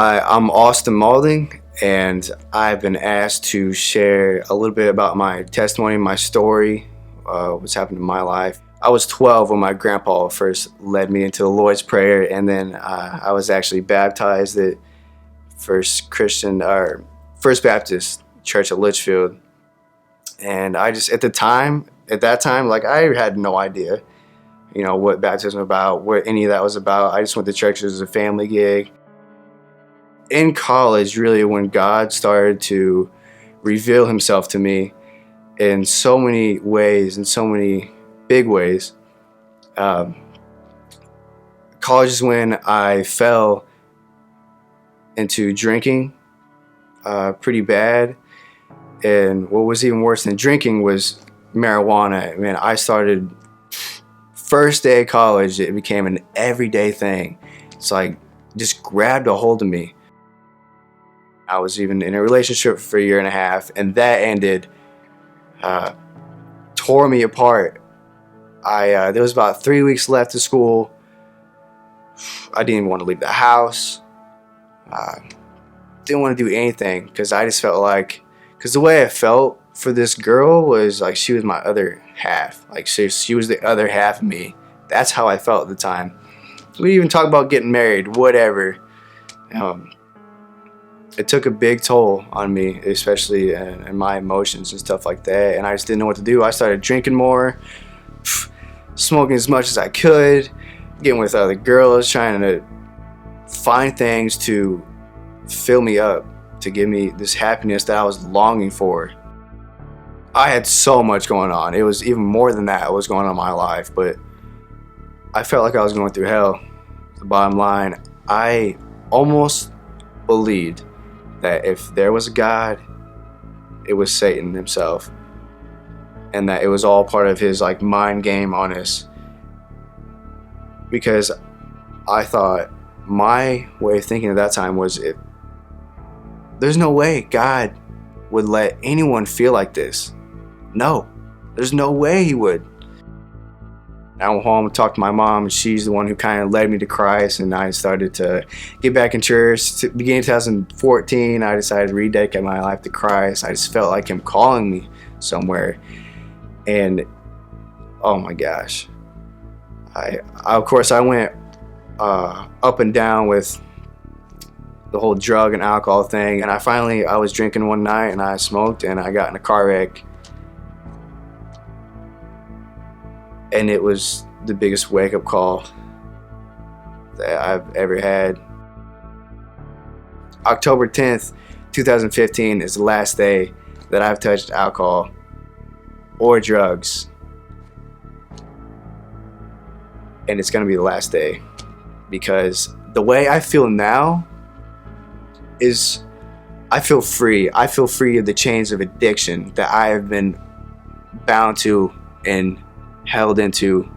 Hi, I'm Austin Maulding, and I've been asked to share a little bit about my testimony, my story, what's happened in my life. I was 12 when my grandpa first led me into the Lord's Prayer, and then I was actually baptized at First Baptist Church of Litchfield. And I just, at that time, like, I had no idea, what baptism was about, what any of that was about. I just went to church as a family gig. In college, really, when God started to reveal himself to me in so many ways, in so many big ways, college is when I fell into drinking pretty bad. And what was even worse than drinking was marijuana. Man, I started first day of college, it became an everyday thing. It's like, just grabbed a hold of me. I was even in a relationship for a year and a half, and that ended, tore me apart. There was about 3 weeks left of school. I didn't even want to leave the house. Didn't want to do anything because I just felt like, because the way I felt for this girl was like she was my other half. Like she was the other half of me. That's how I felt at the time. We even talked about getting married, whatever. It took a big toll on me, especially in my emotions and stuff like that, and I just didn't know what to do. I started drinking more, smoking as much as I could, getting with other girls, trying to find things to fill me up, to give me this happiness that I was longing for. I had so much going on. It was even more than that was going on in my life, but I felt like I was going through hell. The bottom line, I almost believed that if there was a God, it was Satan himself, and that it was all part of his like mind game on us. Because I thought, my way of thinking at that time was, there's no way God would let anyone feel like this. No, there's no way he would. I went home and talked to my mom, and she's the one who kind of led me to Christ, and I started to get back in church. Beginning of 2014, I decided to rededicate my life to Christ. I just felt like him calling me somewhere. And oh my gosh, I went up and down with the whole drug and alcohol thing, and I was drinking one night and I smoked and I got in a car wreck. And it was the biggest wake-up call that I've ever had. October 10th, 2015 is the last day that I've touched alcohol or drugs. And it's gonna be the last day, because the way I feel now is I feel free. I feel free of the chains of addiction that I have been bound to and held into.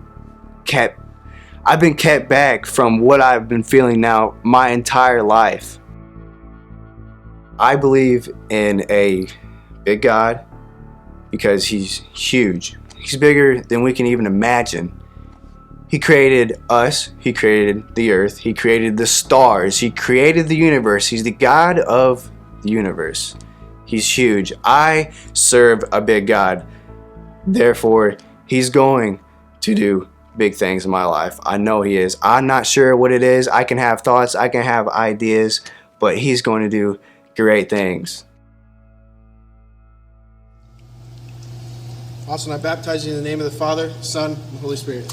I've been kept back from what I've been feeling now my entire life. I believe in a big God because he's huge. He's bigger than we can even imagine. He created us, he created the earth, he created the stars, he created the universe. He's the God of the universe. He's huge. I serve a big God. Therefore, he's going to do big things in my life. I know he is. I'm not sure what it is. I can have thoughts, I can have ideas, but he's going to do great things. Austin, I baptize you in the name of the Father, Son, and Holy Spirit.